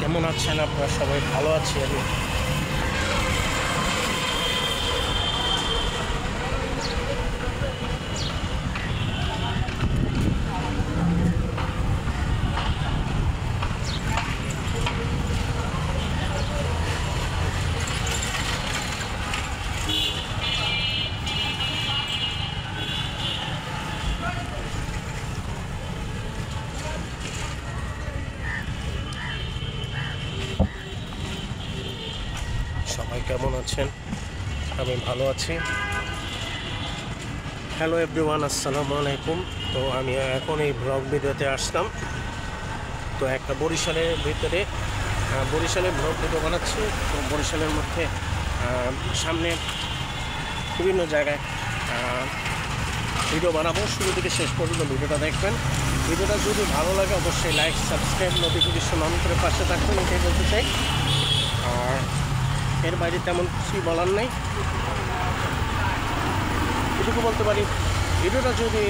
কেমন আছেন আপনারা? সবাই ভালো আছি আমি। সবাই কেমন আছেন? আমি ভালো আছি। হ্যালো এভরিওয়ান, আসসালামু আলাইকুম। তো আমি এখন এই ব্লগ ভিডিওতে আসলাম। তো একটা বরিশালের ভিতরে বরিশালের ব্লগ ভিডিও বানাচ্ছি। তো বরিশালের মধ্যে সামনে বিভিন্ন জায়গায় ভিডিও বানাবো। শুরু থেকে শেষ পর্যন্ত ভিডিওটা দেখবেন। ভিডিওটা যদি ভালো লাগে অবশ্যই লাইক, সাবস্ক্রাইব, নোটিফিকেশন অন করে পাশে থাকবেন, এটাই বলতে চাই। আর এর বাইরে তেমন কিছুই বলার নেই। এটুকু বলতে পারি, ভিডিওটা যদি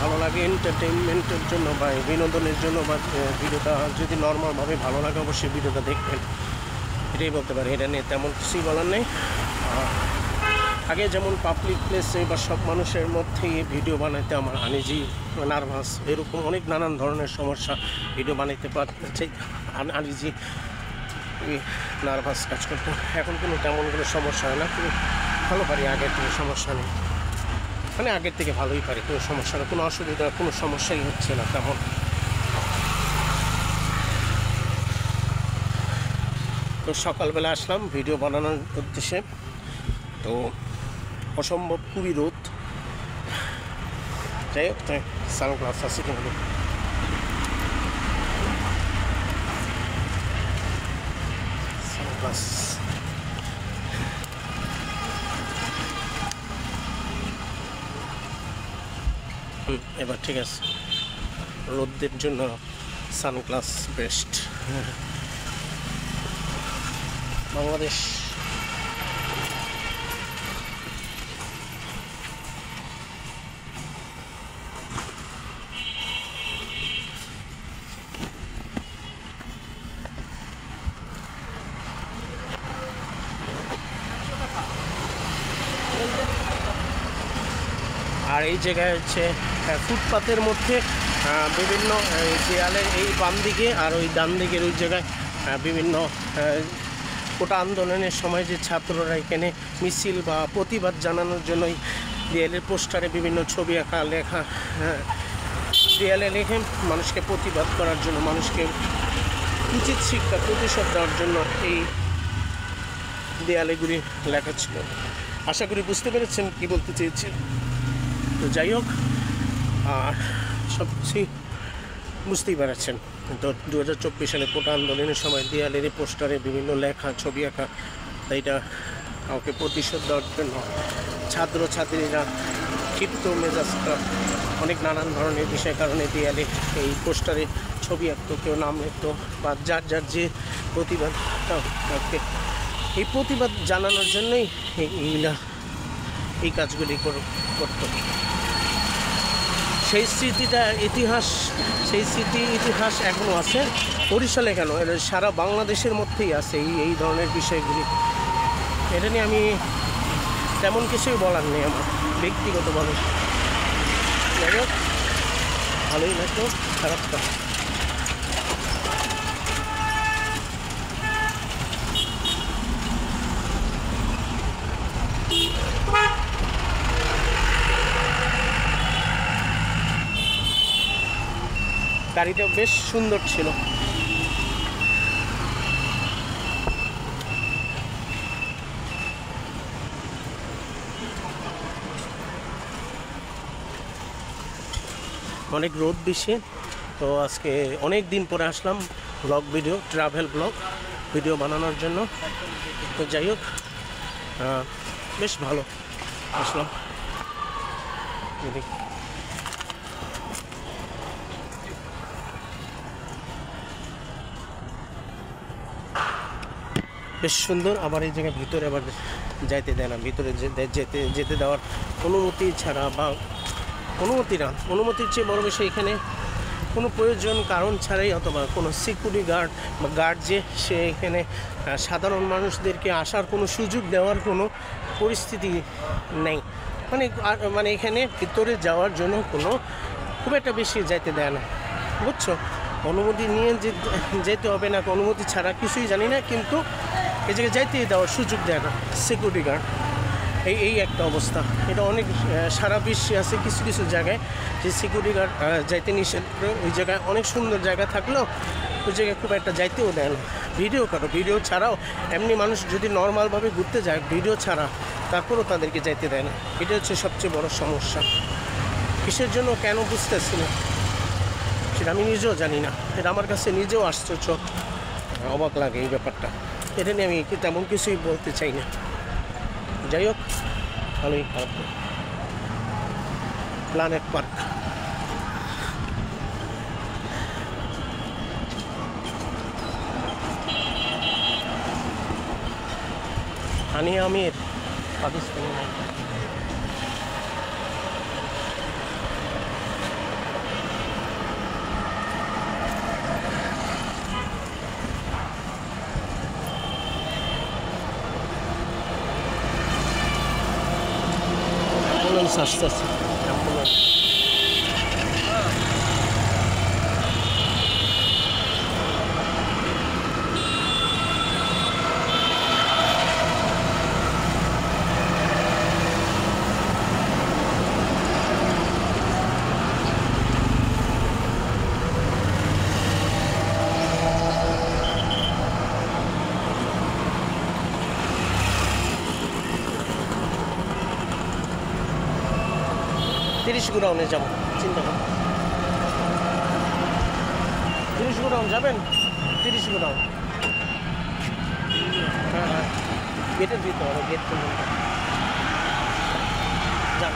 ভালো লাগে এন্টারটেইনমেন্টের জন্য বা বিনোদনের জন্য, বা ভিডিওটা যদি নর্মালভাবে ভালো লাগে অবশ্যই ভিডিওটা দেখবেন, এটাই বলতে পারি। এটা নিয়ে তেমন কিছুই বলার নেই। আগে যেমন পাবলিক প্লেসে বা সব মানুষের মধ্যেই ভিডিও বানাইতে আমার আনইজি, নার্ভাস, এরকম অনেক নানান ধরনের সমস্যা ভিডিও বানাইতে পারছে, আনইজি, নার্ভাস কাজ করতো। এখন কোনো তেমন কোনো সমস্যা হয় না, খুবই ভালো পারি। আগের থেকে সমস্যা নেই, মানে আগের থেকে ভালোই পারি, কোনো সমস্যা নেই, কোনো অসুবিধা, কোনো সমস্যাই হচ্ছে না তেমন। তো সকালবেলা আসলাম ভিডিও বানানোর উদ্দেশ্যে। তো অসম্ভব খুবই রোদ, যাই হোক তাই সানগ্লাস আছে কিন্তু সানগ্লাস এবার ঠিক আছে। রোদের জন্য সানগ্লাস বেস্ট। বাংলাদেশ আর এই জায়গায় হচ্ছে ফুটপাতের মধ্যে বিভিন্ন দেয়ালের এই বাম দিকে আর ওই ডান দিকের ওই জায়গায় বিভিন্ন কোটা আন্দোলনের সময় যে ছাত্ররা এখানে মিছিল বা প্রতিবাদ জানানোর জন্যই দেয়ালের পোস্টারে বিভিন্ন ছবি আঁকা, লেখা, দেয়ালে লিখে মানুষকে প্রতিবাদ করার জন্য, মানুষকে উচিত শিক্ষা প্রতিশোধ দেওয়ার জন্য এই দেয়ালেগুলি লেখা ছিল। আশা করি বুঝতে পেরেছেন কী বলতে চেয়েছি। তো যাই হোক, সব কিছুই বুঝতেই পারছেন। তো 2024 সালে কোটা আন্দোলনের সময় দেয়ালের পোস্টারে বিভিন্ন লেখা, ছবি আঁকা, এইটা কাউকে প্রতিশোধ দেওয়ার জন্য ছাত্রছাত্রীরা ক্ষিপ্ত মেজাজটা অনেক নানান ধরনের বিষয় কারণে দেয়ালে এই পোস্টারে ছবি আঁকতো, কেউ নাম লিখতো, বা যার যার যে প্রতিবাদটা এই প্রতিবাদ জানানোর জন্যই এই কাজগুলি করতো। সেই স্মৃতিটা ইতিহাস, সেই স্মৃতি ইতিহাস এখনও আছে। বরিশালে কেন, সারা বাংলাদেশের মধ্যেই আছে এই ধরনের বিষয়গুলি। এটা নিয়ে আমি তেমন কিছুই বলার নেই আমার ব্যক্তিগতভাবে। যাই হোক, ভালোই লাগতো, খারাপটা গাড়িটা বেশ সুন্দর ছিল। অনেক রোদ বেশি। তো আজকে অনেক দিন পরে আসলাম blog video, travel blog video বানানোর জন্য। তো যাই হোক, বেশ ভালো আসলাম। বেশ সুন্দর। আবার এই জায়গায় ভিতরে আবার যাইতে দেয় না, ভিতরে যেতে দেওয়ার অনুমতি ছাড়া, বা অনুমতির চেয়ে বড় বিষয় এখানে কোনো প্রয়োজন কারণ ছাড়াই অথবা কোনো সিকিউরিটি গার্ড বা গার্ড যে সে এখানে সাধারণ মানুষদেরকে আসার কোনো সুযোগ দেওয়ার কোনো পরিস্থিতি নেই। মানে এখানে ভিতরে যাওয়ার জন্য কোনো খুব একটা বেশি যাইতে দেয় না, বুঝছো? অনুমতি নিয়ে যেতে হবে না, অনুমতি ছাড়া কিছুই জানি না, কিন্তু এই জায়গায় যাইতেই দেওয়ার সুযোগ দেয় না সিকিউরিটি গার্ড। এই একটা অবস্থা। এটা অনেক সারা বিশ্বে আছে কিছু কিছু জায়গায় যে সিকিউরিটি গার্ড যাইতে নিষেধ করে। ওই জায়গায় অনেক সুন্দর জায়গা থাকলেও ওই জায়গায় খুব একটা যাইতেও দেয় না। ভিডিও করো, ভিডিও ছাড়াও এমনি মানুষ যদি নর্মালভাবে ঘুরতে যায় ভিডিও ছাড়া, তারপরেও তাদেরকে যাইতে দেয় না। এটা হচ্ছে সবচেয়ে বড় সমস্যা। কিসের জন্য কেন বুঝতেছি না, সেটা আমি নিজেও জানি না। এটা আমার কাছে নিজেও আশ্চর্য, অবাক লাগে এই ব্যাপারটা। এটা নিয়ে আমি তেমন কিছুই বলতে চাই না। যাই হোক, ভালোই খারাপ প্ল্যানেট পার্ক। হানিয়া আমির পাকিস্তানি নায়িকা। অ্যাম্বুলেন্স আসতেছে, অ্যাম্বুলেন্স। 30 গোডাউনে যাবো, চিন্তা করুন। 30 গোডাউন যাবেন? 30 গোডাউন, হ্যাঁ হ্যাঁ, গেটের ভিতরে হবে, গেট পর্যন্ত যান।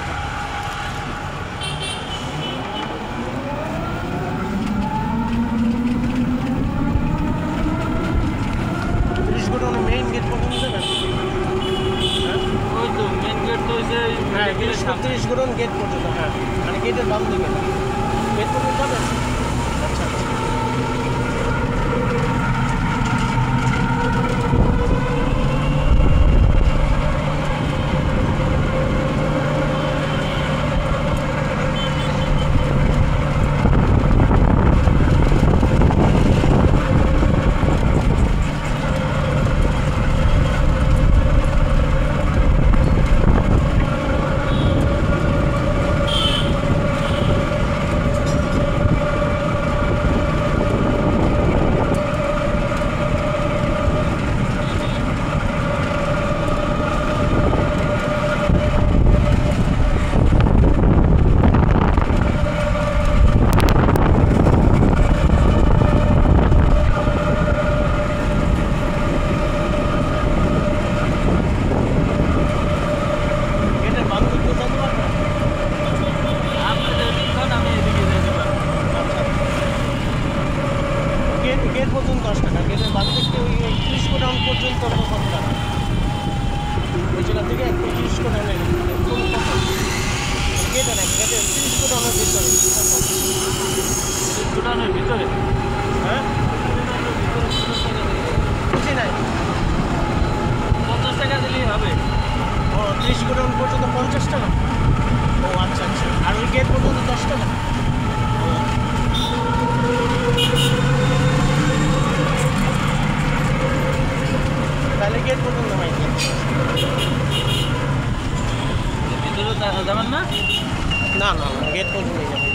30 গোডাউনে মেইন গেট পর্যন্ত যাবেন? ওই তো মেইন গেট তো হ্যাঁ, 30 গোডাউন গেট পর্যন্ত, হ্যাঁ মানে গেটের বাম দিকে গেট পর্যন্ত যাবেন। আচ্ছা আচ্ছা, গেট পর্যন্ত 10 টাকা, গেটের বাদ থেকে ওই 30 গোডাউন পর্যন্ত কত টাকা? ওই জায়গা থেকে 30 গোডাউনের গেটে নাকি গেটে 30 গোডাউনের ভিতরে, গোডাউনের ভিতরে, হ্যাঁ বুঝি নাই, 50 টাকা দিলেই হবে। ও 30 গোডাউন পর্যন্ত 50 টাকা? ও আচ্ছা আচ্ছা, আর ওই গেট পর্যন্ত 10 টাকা? তাহলে গেট পর্যন্ত ভাই ভিতরে যাবেন না? না না না, গেট পর্যন্ত যাবেন।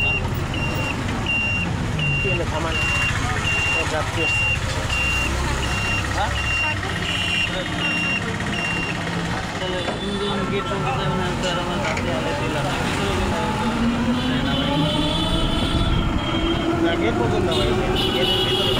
কি হলে থামান যাত্রী আসছে, হ্যাঁ তাহলে গেট পর্যন্ত যাবেন। আমার যাত্রী আলে দিলাম না, গেট পর্যন্ত ভাই, গেটের ভিতরে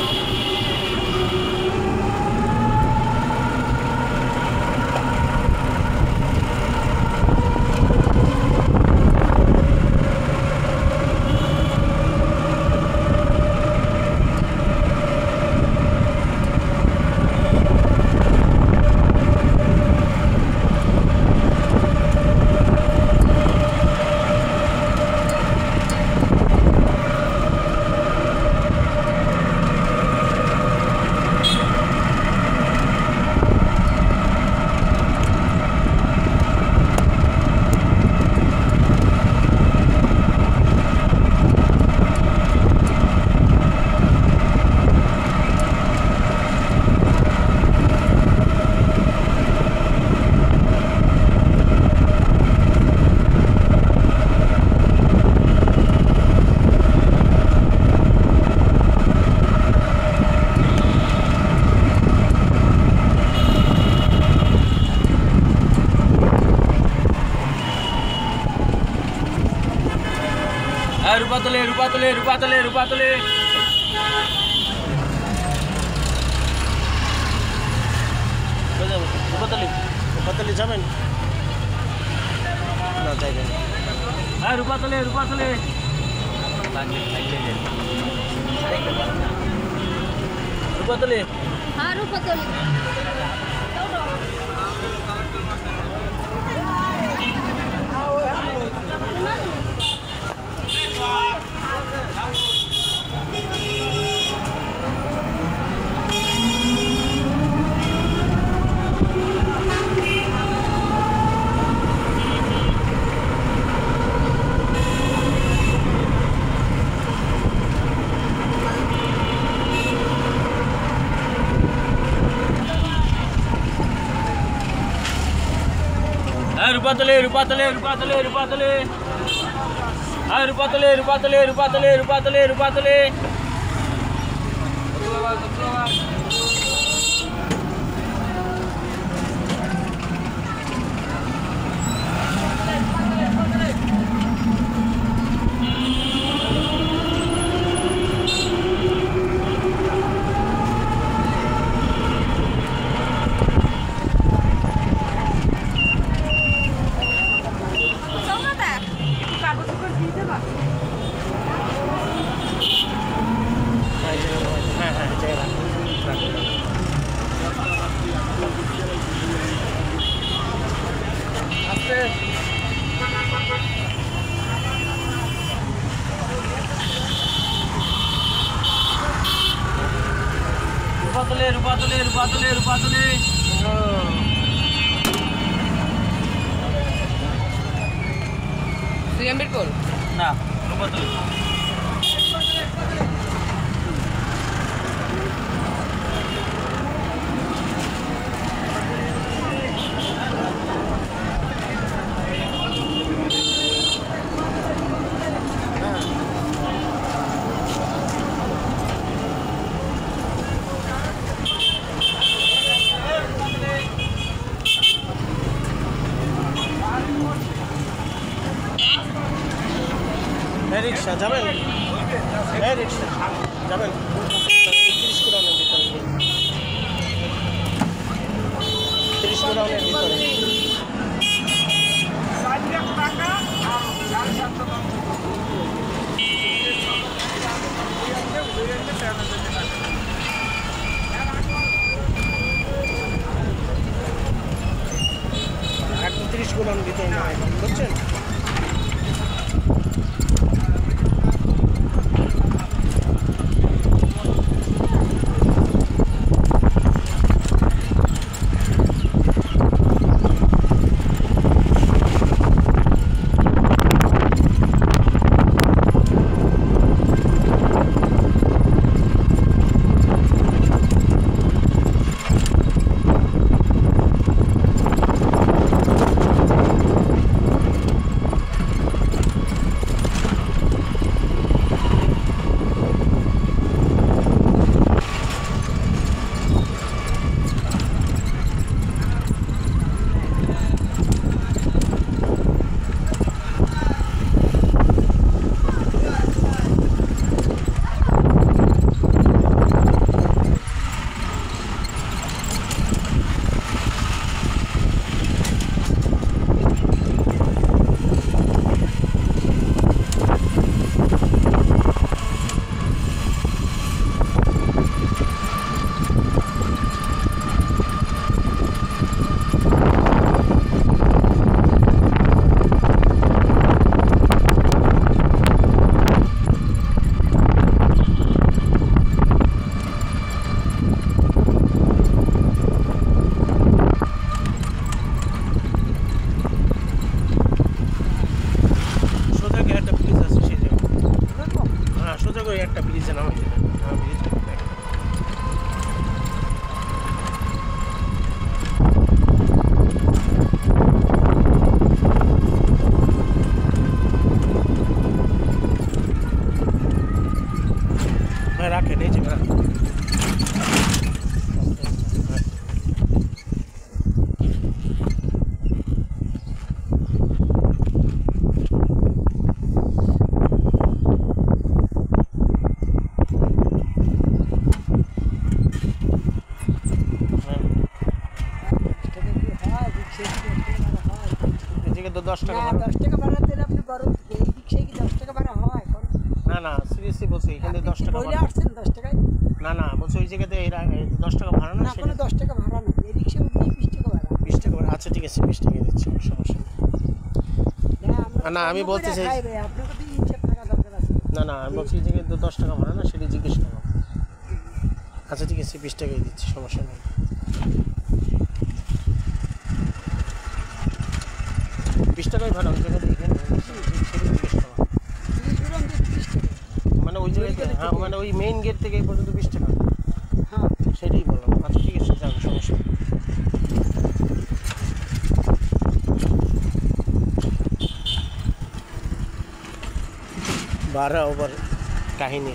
রূপাতলে রূপাতলে রূপাতলে রূপাতলি রূপাতলি যাবেন না যাইবেন হ্যাঁ রূপাতলে রূপাতলে রূপাতলে হ্যাঁ রূপাতলি রূপাতলে রূপাতলে রূপাতলে রূপাতলে হ্যাঁ রূপাতলে রূপাতলে রূপাতলে রূপাতলে রূপাতলে হ্যাঁ হ্যাঁ আস্তে রূপাতলে রূপাতলে রূপাতলে রূপাতলে বিরপুর না রূপাতলে রিক্সা যাবেন রিক্সা যাবেন 30 কোরানের ভিতরে 30 কোরানের ভিতরে একদম 30 কোরানের ভিতরে নয় বুঝছেন একটা ব্রিজে নামাই দিলেন ব্রিজ রাখেন এই যে 10 টাকা না ভাড়া 10 টাকা ভাড়া দিলে আপনি বড় এই রিক্সায় কি 10 টাকা ভাড়া হয় এখন? না না সিরিয়াসলি বলছি এখানে 10 টাকা বইলে ভাড়া আসছেন 10 টাকায়? না না বলছি ওই জায়গাতে 10 টাকা ভাড়া না না সেটা কোনো 10 টাকা ভাড়া না, এই রিক্সা উঠলেই 20 টাকা ভাড়া। 20 টাকা ভাড়া। আচ্ছা ঠিক আছে 20 টাকা দিচ্ছি সমস্যা নেই। না, আমি বলতে চাই- আপনাকে তো ইনসাফ থাকা দরকার আছে। না না আমি বলছি এই জায়গায় 10 টাকা ভাড়া না সেটা জিজ্ঞেস করো। আচ্ছা ঠিক আছে 20 টাকাই দিচ্ছি সমস্যা নেই। 20 টাকাই ভাড়া ওই জায়গাতে এখানে সেটা জিজ্ঞেস করো। 30 টাকা। মানে ওই জায়গাতে হ্যাঁ মানে ওই মেইন গেট থেকে এই পর্যন্ত 20 টাকা হ্যাঁ সেটাই বললাম। আচ্ছা ঠিক আছে যান সমস্যা নেই। ভাড়া ওভার কাহিনী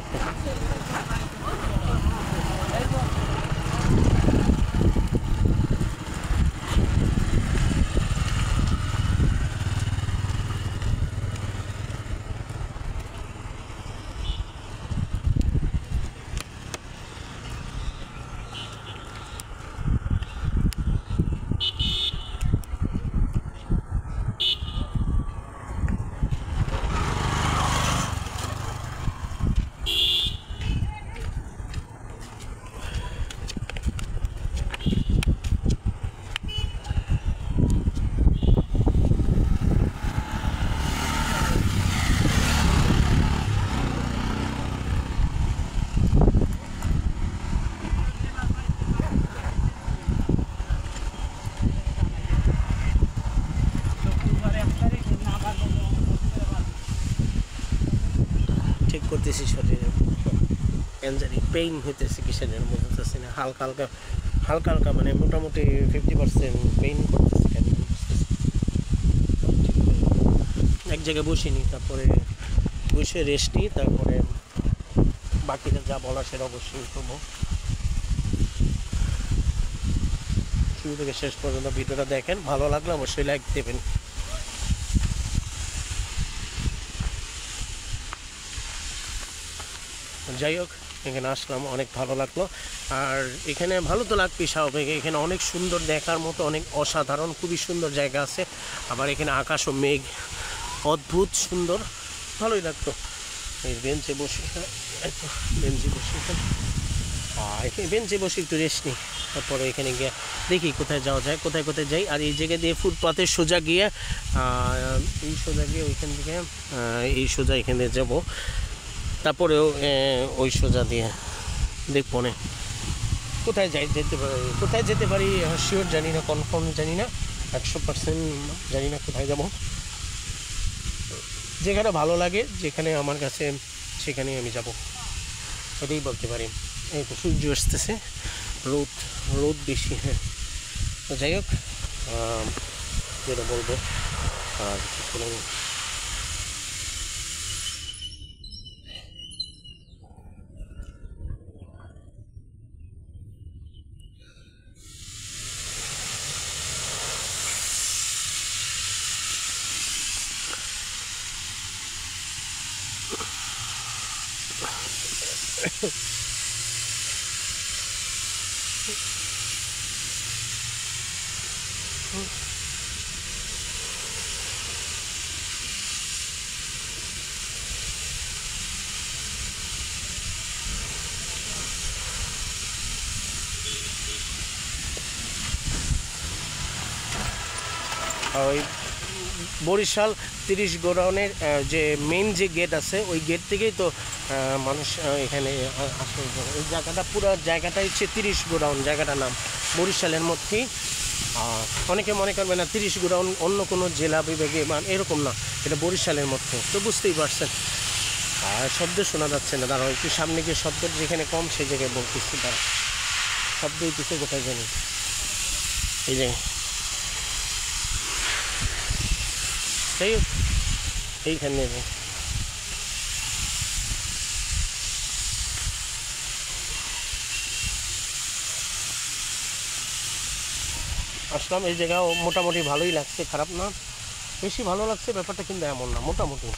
ঠিক করতেছি শরীরে ক্যান্সারি পেইন হইতেছে কিসের বুঝতেছি না হালকা হালকা হালকা হালকা মানে মোটামুটি 50% পেইন করতেছে কেন বুঝতেছি এক জায়গায় বসিনি তারপরে বসে রেস্ট নিই তারপরে বাকিটা যা বলা সেটা অবশ্যই করবো। শুরু থেকে শেষ পর্যন্ত ভিডিওটা দেখেন ভালো লাগলে অবশ্যই লাইক দেবেন। যাই হোক এখানে আসলাম অনেক ভালো লাগলো আর এখানে ভালো তো লাগবে স্বাভাবিক এখানে অনেক সুন্দর দেখার মতো অনেক অসাধারণ খুবই সুন্দর জায়গা আছে আবার এখানে আকাশ ও মেঘ অদ্ভুত সুন্দর ভালোই লাগতো। এই বেঞ্চে বসে বেঞ্চে বসে বেঞ্চে বসে একটু রেস্ট নিই তারপরে এখানে গিয়ে দেখি কোথায় যাওয়া যায় কোথায় কোথায় যাই আর এই জায়গা দিয়ে ফুটপাথে সোজা গিয়ে এই সোজা গিয়ে ওইখান থেকে এই সোজা এখানে যাবো তারপরেও ওই সোজা দিয়ে দেখবো না কোথায় কোথায় যেতে পারি শিওর জানি না কনফার্ম জানি না 100% জানি না কোথায় যাব যেখানে ভালো লাগে যেখানে আমার কাছে সেখানেই আমি যাব এটাই বলতে পারি। এই তো সূর্য আসতেছে রোদ বেশি হ্যাঁ তো যাই হোক যেটা বলবো আর কোনো ওই বরিশাল 30 গোডাউনের যে মেইন যে গেট আছে ওই গেট থেকেই তো মানুষ এখানে আসে ওই জায়গাটা পুরো জায়গাটাই হচ্ছে 30 গোডাউন জায়গাটার নাম বরিশালের মধ্যেই। অনেকে মনে করবে না 30 গোডাউন অন্য কোনো জেলা বিভাগে মানে এরকম না এটা বরিশালের মধ্যে তো বুঝতেই পারছেন আর শব্দ শোনা যাচ্ছে না দাঁড়াও একটু সামনে গিয়ে শব্দ যেখানে কম সেই জায়গায় বলতেছি দাঁড়া শব্দ হইতেছে কোথায় জানি এই জায়গায় যাই হোক এইখানে আসলাম এই জায়গাও মোটামুটি ভালোই লাগছে খারাপ না বেশি ভালো লাগছে ব্যাপারটা কিন্তু এমন না মোটামুটি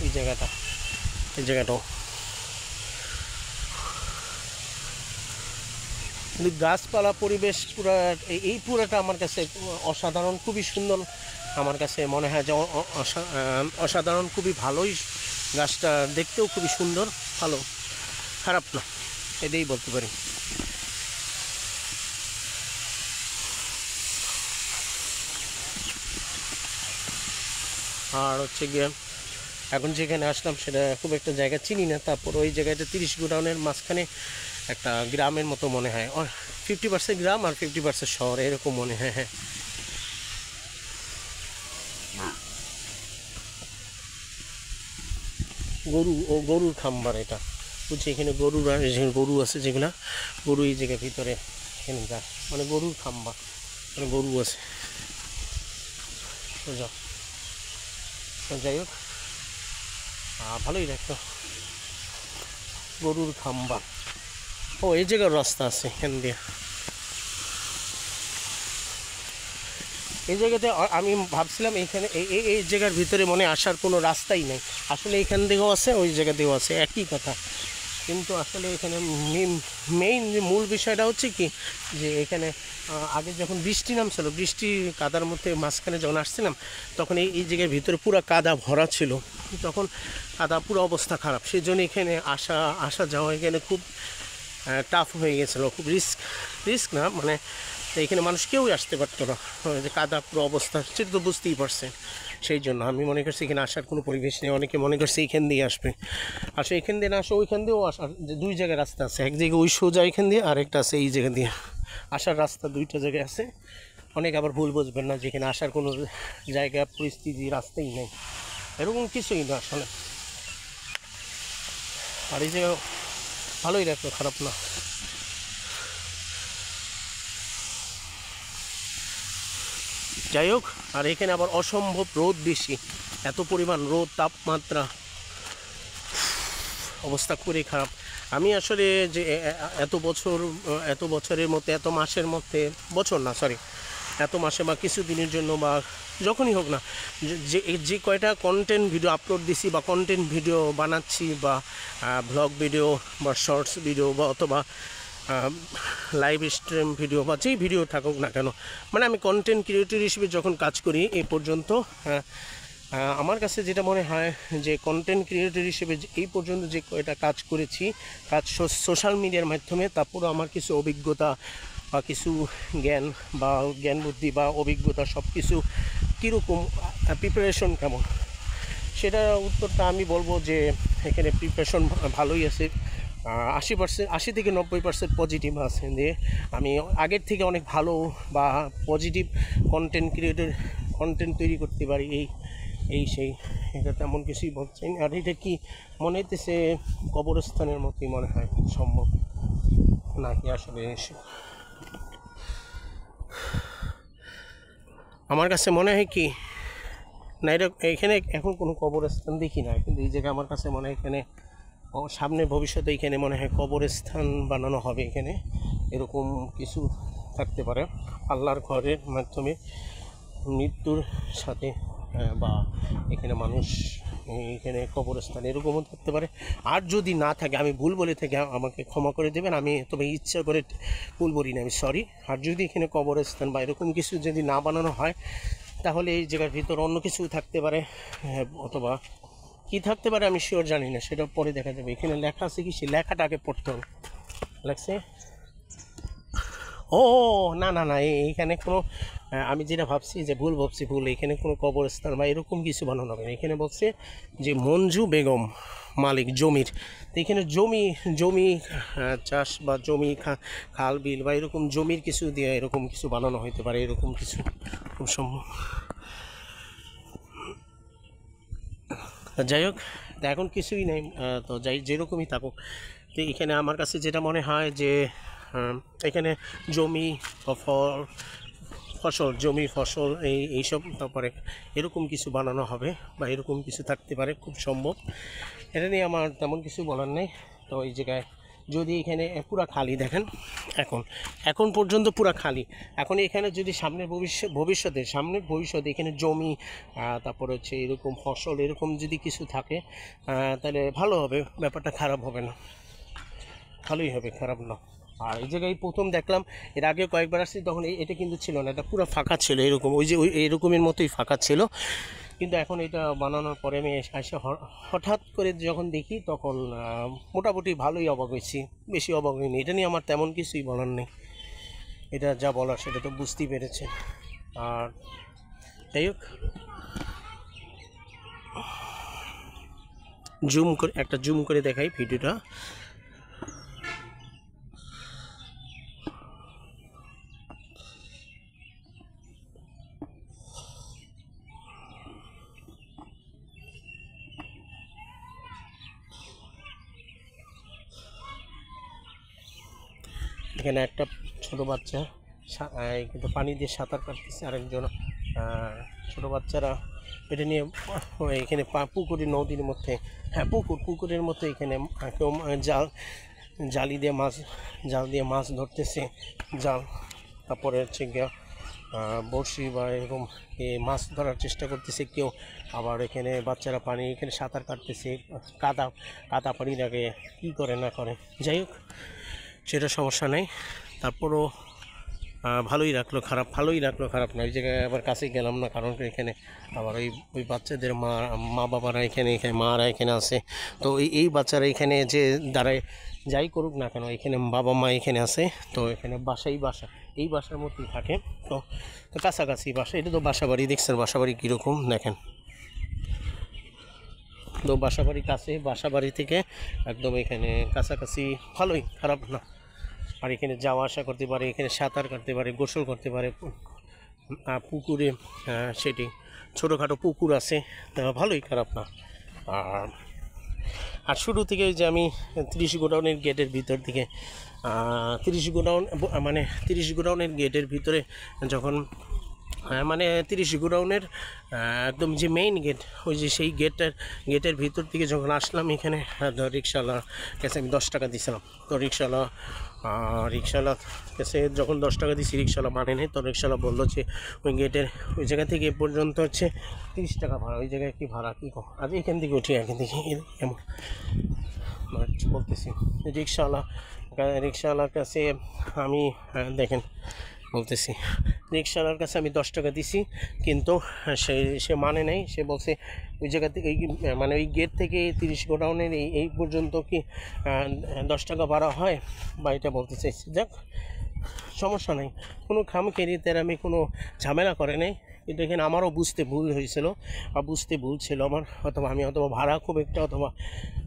এই জায়গাটাও কিন্তু গাছপালা পরিবেশ পুরা এই পুরাটা আমার কাছে অসাধারণ, খুবই সুন্দর। আমার কাছে মনে হয় যে অসাধারণ, খুবই ভালোই। গাছটা দেখতেও খুবই সুন্দর, ভালো, খারাপ না, এটাই বলতে পারি। আর হচ্ছে গিয়ে এখন যেখানে আসলাম সেটা খুব একটা জায়গা চিনি না। তারপর ওই জায়গাটা 30 গোডাউনের মাঝখানে একটা গ্রামের মতো মনে হয়, 50% গ্রাম আর 50% শহর, এরকম মনে হয়। হ্যাঁ, গরুর খাম্বার এটা বুঝছি। এখানে গরু আছে, যেগুলা গরু এই জায়গার ভিতরে এখানে যায়, মানে গরুর খাম্বার, মানে গরু আছে। যাই হোক, ভালোই দেখতো, গরুর খাম্বা। ও, এই জায়গার রাস্তা আছে এখান দিয়ে। এই জায়গাতে আমি ভাবছিলাম এইখানে এই জায়গার ভিতরে মনে আসার কোনো রাস্তাই নেই। আসলে এইখান দিয়েও আছে, ওই জায়গা দিয়েও আছে, একই কথা। কিন্তু আসলে এখানে মেইন যে মূল বিষয়টা হচ্ছে কি, যে এখানে আগে যখন বৃষ্টি নামছিল, বৃষ্টি কাদার মধ্যে মাঝখানে যখন আসছিলাম, তখন এই জায়গার ভিতরে পুরো কাদা ভরা ছিল। তখন কাদা পুরো অবস্থা খারাপ, সেই জন্য এখানে আসা যাওয়া এখানে খুব টাফ হয়ে গেছিলো, খুব রিস্ক না, মানে এখানে মানুষ কেউই আসতে পারতো না, যে কাদা পুরো অবস্থা, সেটা তো বুঝতেই পারছে। সেই জন্য আমি মনে করছি এখানে আসার কোনো পরিবেশ নেই। অনেকে মনে করছে এইখান দিয়ে আসবে, আসলে এখান দিয়ে না আসে, ওইখান দিয়েও আসার যে 2 জায়গায় রাস্তা আছে, এক জায়গায় ওই সোজা এখান দিয়ে, আর একটা আছে এই জায়গা দিয়ে আসার রাস্তা, 2টা জায়গায় আছে। অনেকে আবার ভুল বুঝবেন না যে এখানে আসার কোনো জায়গা, পরিস্থিতি, রাস্তাই নেই, এরকম কিছুই না আসলে। আর এই জায়গা ভালোই লাগতো, খারাপ না। যাই হোক, আর এখানে আবার অসম্ভব রোদ বেশি, এত পরিমাণ রোদ, তাপমাত্রা, অবস্থা খুবই খারাপ। আমি আসলে যে এত বছরের মধ্যে, এত মাসের মধ্যে, বছর না সরি, এত মাসে বা কিছু দিনের জন্য বা যখনই হোক না, যে কয়টা কন্টেন্ট ভিডিও আপলোড দিছি বা কন্টেন্ট ভিডিও বানাচ্ছি, বা ব্লগ ভিডিও বা শর্টস ভিডিও বা অথবা লাইভ স্ট্রিম ভিডিও বা যেই ভিডিও থাকুক না কেন, মানে আমি কন্টেন্ট ক্রিয়েটর হিসেবে যখন কাজ করি এই পর্যন্ত, আমার কাছে যেটা মনে হয় যে কন্টেন্ট ক্রিয়েটর হিসেবে এই পর্যন্ত যে কয়টা কাজ করেছি, সোশ্যাল মিডিয়ার মাধ্যমে, তারপরও আমার কিছু অভিজ্ঞতা বা কিছু জ্ঞান বুদ্ধি বা অভিজ্ঞতা সব কিছু কীরকম, প্রিপারেশন কেমন, সেটা উত্তরটা আমি বলবো যে এখানে প্রিপারেশন ভালোই আছে। 80 থেকে 90% পজিটিভ আছে, যে আমি আগের থেকে অনেক ভালো বা পজিটিভ কন্টেন্ট তৈরি করতে পারি, সেই এটা তেমন কিছুই বলছেন। আর এটা কি মনে হইতেছে কবরস্থানের মতোই মনে হয়, সম্ভব নাকি আসলে আমার কাছে মনে হয় কি না, এটা এখানে এখন কোনো কবরস্থান দেখি না, কিন্তু এই জায়গায় আমার কাছে মনে হয় এখানে সামনে ভবিষ্যতে এখানে মনে হয় কবরস্থান বানানো হবে। এখানে এরকম কিছু থাকতে পারে, আল্লাহর ঘরের মাধ্যমে মৃত্যুর সাথে, বা এখানে মানুষ, এখানে কবরস্থান এরকমও থাকতে পারে। আর যদি না থাকে, আমি ভুল বলে থাকি, আমাকে ক্ষমা করে দেবেন, আমি তবে ইচ্ছা করে ভুল বলি না, আমি সরি। আর যদি এখানে কবরস্থান বা এরকম কিছু যদি না বানানো হয়, তাহলে এই জায়গার ভিতর অন্য কিছু থাকতে পারে, অথবা কি থাকতে পারে আমি শিওর জানি না, সেটা পরে দেখা যাবে। এখানে লেখা আছে কি, সেই লেখাটা আগে পড়তে হবে। লাগছে ও না না না, এইখানে কোনো, আমি যেটা ভাবছি যে ভুল এখানে কোনো কবরস্থান বা এরকম কিছু বানানো হবে না। এখানে বলছে যে মঞ্জু বেগম মালিক জমির, তো এখানে জমি চাষ বা জমি খাল বিল বা এরকম জমির কিছু দিয়ে এরকম কিছু বানানো হতে পারে, এরকম কিছু খুব সম্ভব। যাই হোক, তো এখন কিছুই নেই, তো যেরকমই থাকুক, তো এখানে আমার কাছে যেটা মনে হয় যে এখানে জমি ফসল এইসব, তারপরে এরকম কিছু বানানো হবে বা এরকম কিছু থাকতে পারে, খুব সম্ভব। এটা নিয়ে আমার তেমন কিছু বলার নেই। তো এই জায়গায় যদি এখানে পুরা খালি দেখেন, এখন পর্যন্ত পুরা খালি। এখন এখানে যদি সামনের ভবিষ্যতে এখানে জমি, তারপর হচ্ছে এরকম ফসল, এরকম যদি কিছু থাকে, তাহলে ভালো হবে, ব্যাপারটা খারাপ হবে না, ভালোই হবে, খারাপ না। আর এই জায়গায় প্রথম দেখলাম, এর আগে কয়েকবার আসছি তখন এটা কিন্তু ছিল না, এটা পুরো ফাঁকা ছিল এরকম, ওই যে ওই এরকমের মতোই ফাঁকা ছিল। কিন্তু এখন এটা বানানোর পরে আমি এসে হঠাৎ করে যখন দেখি তখন মোটামুটি ভালোই অবাক হয়েছি, বেশি অবাক হয়নি। এটা নিয়ে আমার তেমন কিছুই বলার নেই, এটা যা বলার সেটা তো বুঝতেই পেরেছেন। আর যাই হোক, জুম করে দেখাই ভিডিওটা। এখানে একটা ছোট বাচ্চা কিন্তু পানি দিয়ে সাঁতার কাটতেছে, আরেকজন ছোট বাচ্চারা এটা নিয়ে এখানে পুকুরের নদীর মধ্যে, হ্যাঁ পুকুরের মধ্যে এখানে কেউ জাল দিয়ে মাছ ধরতেছে, জাল, তারপরে হচ্ছে গিয়ে বড়শি বা এরকম মাছ ধরার চেষ্টা করতেছে কেউ। আবার এখানে বাচ্চারা এখানে সাঁতার কাটতেছে, কাদা পানি লাগে, কী করে না করে, যাই হোক সেটা সমস্যা নেই। তারপরও ভালোই লাগলো, খারাপ না। ওই জায়গায় আবার কাছে গেলাম না, কারণ এখানে আবার ওই বাচ্চাদের মা বাবারা এখানে মারা এখানে আছে। তো এই বাচ্চারা এখানে যে দাঁড়ায় যাই করুক না কেন, এখানে বাবা মা এখানে আছে, তো এখানে এই বাসার মধ্যেই থাকে। তো কাছাকাছি বাসা, এটা তো বাসা বাড়ি, দেখছেন বাসা বাড়ি কীরকম দেখেন। তো বাসা বাড়ি থেকে একদম এখানে কাছাকাছি, ভালোই, খারাপ না। আর এখানে যাওয়া আসা করতে পারে, এখানে সাঁতার কাটতে পারে, গোসল করতে পারে পুকুরে, সেটি ছোটোখাটো পুকুর আছে, ভালোই, খারাপ না। আর শুরু থেকে ওই যে আমি 30 গোডাউনের গেটের ভিতর থেকে 30 গোডাউনের গেটের ভিতরে যখন 30 গোডাউনের একদম যে মেইন গেট, ওই যে সেই গেটের ভিতর থেকে যখন আসলাম এখানে, রিক্সাওয়ালার কাছে আমি 10 টাকা দিয়েছিলাম। তো রিক্সাওয়ালা কাছে যখন 10 টাকা দিয়েছি, রিক্সাওয়ালা মানে নেই। তো রিক্সাওয়ালা বললো যে ওই জায়গা থেকে এ পর্যন্ত হচ্ছে 30 টাকা ভাড়া। ওই জায়গায় কি ভাড়া কী কম, আজ এখান থেকে উঠি এখান থেকে এমন বলতেছি। রিক্সাওয়ালার কাছে আমি দেখেন বলতেছি, রিক্সাওয়ালার কাছে আমি 10 টাকা দিছি, কিন্তু সে মানে নেই। সে বলছে ওই জায়গা থেকে ওই গেট থেকে 30 গোডাউনের এই পর্যন্ত কি 10 টাকা ভাড়া হয় বা এটা বলতে চাইছি। যাক, সমস্যা নেই, কোনো খামখেয়ালিতে আমি কোনো ঝামেলা করে নেই। কিন্তু এখানে আমারও বুঝতে ভুল হয়েছিল বা বুঝতে ভুল ছিল আমার, অথবা আমি ভাড়া খুব একটা, অথবা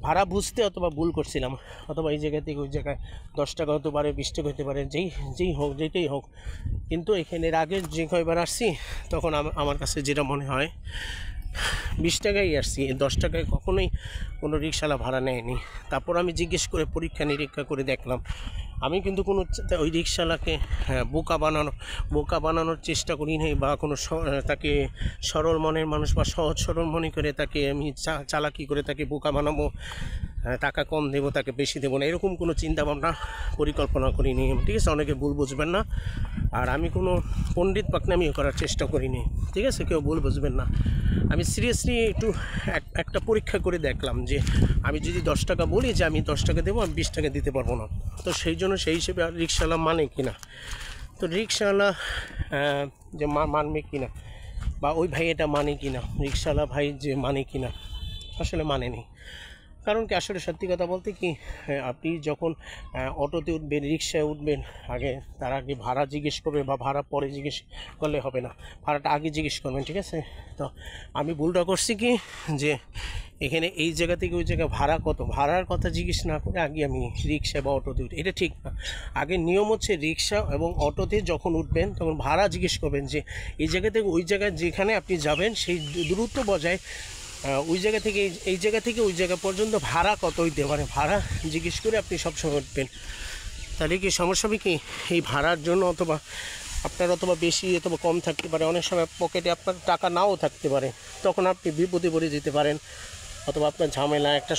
ভাড়া বুঝতে অথবা ভুল করছিলাম, অথবা এই জায়গা থেকে ওই জায়গায় 10 টাকা হতে পারে, 20 টাকা হতে পারে, যেটাই হোক। কিন্তু এখানের আগে যে কয়বার আসছি তখন আমার কাছে যেটা মনে হয় 20 টাকাই আসছি, 10 টাকায় কখনোই কোনো রিক্সাওয়ালা ভাড়া নেয়নি। তারপর আমি জিজ্ঞেস করে পরীক্ষা নিরীক্ষা করে দেখলাম, আমি কিন্তু কোনো ওই রিক্সাওয়ালাকে বোকা বানানোর চেষ্টা করি নাই, বা কোনো তাকে সরল মনের মানুষ বা সহজ সরল মনে করে তাকে আমি চালাকি করে তাকে বোকা বানাবো, টাকা কম দেবো, তাকে বেশি দেবো না, এরকম কোনো চিন্তাভাবনা পরিকল্পনা করিনি, ঠিক আছে? অনেকে ভুল বুঝবেন না। আর আমি কোনো পণ্ডিত পাকনামিও করার চেষ্টা করিনি, ঠিক আছে? কেউ ভুল বুঝবেন না। আমি সিরিয়াসলি একটু একটা পরীক্ষা করে দেখলাম যে আমি যদি 10 টাকা বলি যে আমি 10 টাকা দেবো, আমি 20 টাকা দিতে পারবো না। তো সেই হিসেবে আর রিক্সাওয়ালা মানে কিনা, তো রিক্সাওয়ালা যে মানবে কিনা, বা ওই ভাই এটা মানে কিনা, রিক্সাওয়ালা ভাই যে মানে কিনা, আসলে মানেনি। কারণ কি, আসলে সত্যি কথা বলতে কি, আপনি যখন অটোতে উঠবেন, রিক্সায় উঠবেন, তার আগে ভাড়া জিজ্ঞেস করবে, বা ভাড়া পরে জিজ্ঞেস করলে হবে না, ভাড়াটা আগে জিজ্ঞেস করবেন, ঠিক আছে? তো আমি ভুলটা করছি কি, যে এখানে এই জায়গা থেকে ওই জায়গায় ভাড়া কত, ভাড়ার কথা জিজ্ঞেস না করে আগে আমি রিক্সা বা অটোতে উঠি, এটা ঠিক না। আগে নিয়ম হচ্ছে রিক্সা এবং অটোতে যখন উঠবেন তখন ভাড়া জিজ্ঞেস করবেন যে এই জায়গা থেকে ওই জায়গায় যেখানে আপনি যাবেন সেই দূরত্ব বজায় ওই জায়গা থেকে ওই জায়গা পর্যন্ত ভাড়া কত হইতে পারে, ভাড়া জিজ্ঞেস করে আপনি সবসময় উঠবেন। তাহলে কি সমস্যা হবে কি, এই ভাড়ার জন্য অথবা বেশি অথবা কম থাকতে পারে, অনেক সময় পকেটে আপনার টাকা নাও থাকতে পারে, তখন আপনি বিপদে পড়ে যেতে পারেন, অথবা আপনার ঝামেলা একটা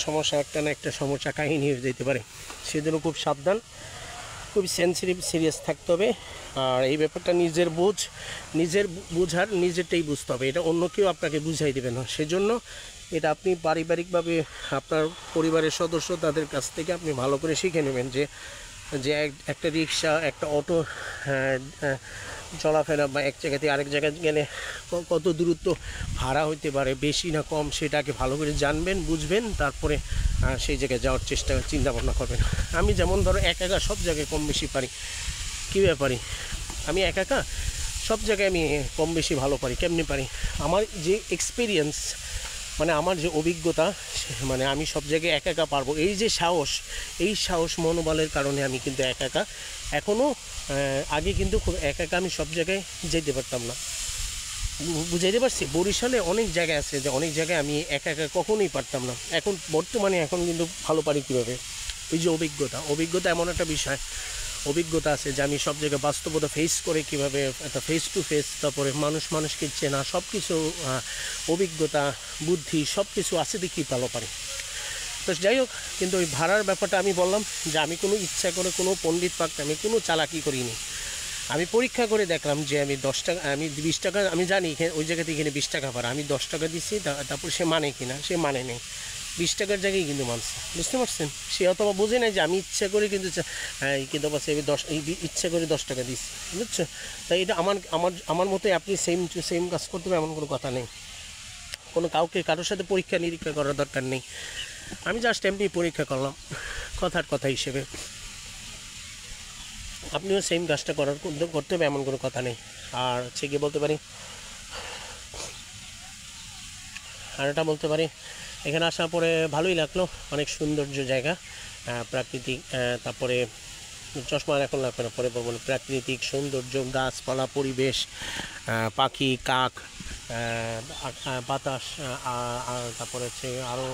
সমস্যা কাহিনী হয়ে যেতে পারে। সেজন্য খুব সাবধান, খুব সিরিয়াস থাকতে হবে। আর এই ব্যাপারটা নিজের বুঝার নিজেরটাই বুঝতে হবে, এটা অন্য কেউ আপনাকে বুঝাই দেবে না। সেজন্য এটা আপনি পারিবারিকভাবে আপনার পরিবারের সদস্য তাদের কাছ থেকে আপনি ভালো করে শিখে নেবেন যে যে একটা রিক্সা একটা অটো চলাফেরা বা এক জায়গা থেকে আরেক জায়গায় গেলে কত দূরত্ব ভাড়া হইতে পারে, বেশি না কম, সেটাকে ভালো করে জানবেন, বুঝবেন, তারপরে সেই জায়গায় যাওয়ার চিন্তা ভাবনা করবেন। আমি যেমন ধরো একা সব জায়গায় কম বেশি পারি, কীভাবে পারি, আমি একা সব জায়গায় আমি কম বেশি ভালো পারি। কেমনি পারি, আমার যে এক্সপিরিয়েন্স, মানে আমার যে অভিজ্ঞতা, মানে আমি সব জায়গায় একা পারবো, এই যে সাহস, এই সাহস মনোবলের কারণে আমি কিন্তু একা এখনও, আগে কিন্তু খুব একা আমি সব জায়গায় যেতে পারতাম না। বুঝাইতে পারছি? বরিশালে অনেক জায়গায় আছে যে অনেক জায়গায় আমি একা কখনোই পারতাম না, এখন বর্তমানে এখন কিন্তু ভালো পারি। কীভাবে? এই যে অভিজ্ঞতা এমন একটা বিষয়, অভিজ্ঞতা আছে যে আমি সব জায়গায় বাস্তবতা ফেস করে কীভাবে একটা ফেস টু ফেস, তারপরে মানুষকে চেনা, সব কিছু অভিজ্ঞতা, বুদ্ধি সব কিছু আছে দেখি ভালো পারি। তো যাই হোক, কিন্তু ওই ভাড়ার ব্যাপারটা আমি বললাম যে আমি কোনো ইচ্ছা করে কোনো পণ্ডিত পাকতে আমি কোনো চালাকি করিনি। আমি পরীক্ষা করে দেখলাম যে আমি 10 টাকা, আমি 20 টাকা, আমি জানি এখানে ওই জায়গাতে এখানে 20 টাকা ভাড়া, আমি 10 টাকা দিচ্ছি, তারপর সে মানে কিনা, সে মানে নেই, 20 টাকার জায়গায় কিন্তু মানছে। বুঝতে পারছেন? সে অথবা বোঝে নাই যে আমি ইচ্ছা করে কিন্তু কিন্তু ইচ্ছা করে 10 টাকা দিচ্ছি, বুঝছো? তাই এটা আমার মতে আপনি সেম টু সেম কাজ করতে হবে এমন কোনো কথা নেই। কারোর সাথে পরীক্ষা নিরীক্ষা করার দরকার নেই। আমি জাস্ট এমনি পরীক্ষা করলাম কথার কথা হিসেবে। আপনিও সেম কাজটা করতে হবে এমন কোনো কথা নেই। আর হচ্ছে গিয়ে বলতে পারি, আর এটা বলতে পারি, এখানে আসার পরে ভালোই লাগলো, অনেক সৌন্দর্য জায়গা, প্রাকৃতিক, তারপরে চশমা এখন লাগবে না, পরে বলবো, প্রাকৃতিক সৌন্দর্য, গাছপালা, পরিবেশ, পাখি, কাক, বাতাস, তারপরে হচ্ছে আরও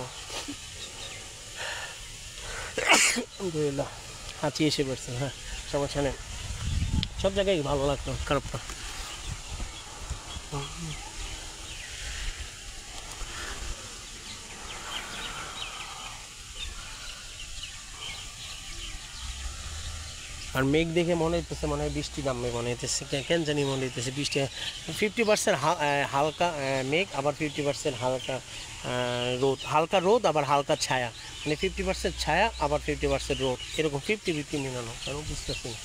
আলহামদুলিল্লাহ হাঁচি এসে পড়ছে, হ্যাঁ সমস্যা নেই, সব জায়গায় ভালো লাগলো, খারাপ না। আর মেঘ দেখে মনে হইতেছে মনে হয় বৃষ্টি নামবে, মনে হইতেছে কেন জানি মনে হইতেছে বৃষ্টি। 50% হালকা মেঘ, আবার 50% হালকা রোদ, হালকা রোদ আবার হালকা ছায়া, মানে 50% ছায়া আবার 50% রোদ, এরকম 50-50 মিলানো, কারণ বুঝতেছি না।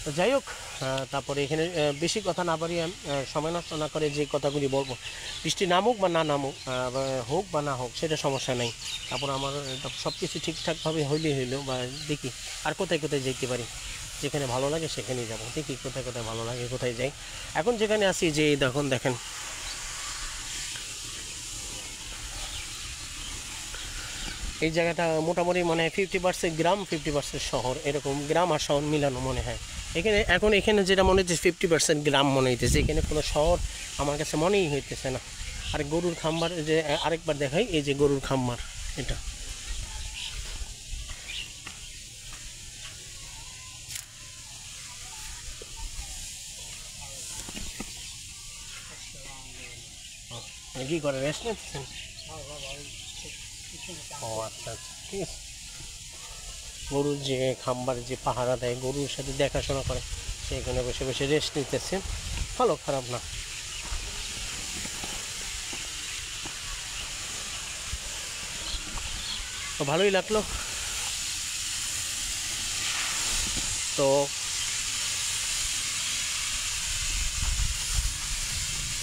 তো যাই হোক, তারপরে এখানে বেশি কথা না বাড়িয়ে সময় নষ্ট না করে যে কথাগুলি বলবো, বৃষ্টি নামুক বা না নামুক, হোক বা না হোক, সেটা সমস্যা নেই। তারপর আমার সব কিছু ঠিকঠাকভাবে হইলো, বা দেখি আর কোথায় যেতে পারি, যেখানে ভালো লাগে সেখানেই যাবো, দেখি কোথায় ভালো লাগে কোথায় যাই। এখন যেখানে আছি, যে দেখেন এই জায়গাটা মোটামুটি মানে 50% গ্রাম 50% শহর, এরকম গ্রাম আর শহর মিলানো মনে হয় এখানে যেটা মনে হচ্ছে 50% গ্রাম মনে হইতেছে, এখানে কোনো শহর আমার কাছে মনেই হইতেছে না। আর গরুর খাম্বার, যে আরেকবার দেখাই, এই যে গরুর খাম্বার, এটা কি করে, রেস্ট নিচ্ছেন? ও আচ্ছা, ঠিক আছে। গরুর যে খাম্বার যে পাহারা দেয়, গরুর সাথে দেখাশোনা করে, সেখানে বসে বসে রেস্ট নিতেছে, ভালো, খারাপ না। তো ভালোই লাগলো। তো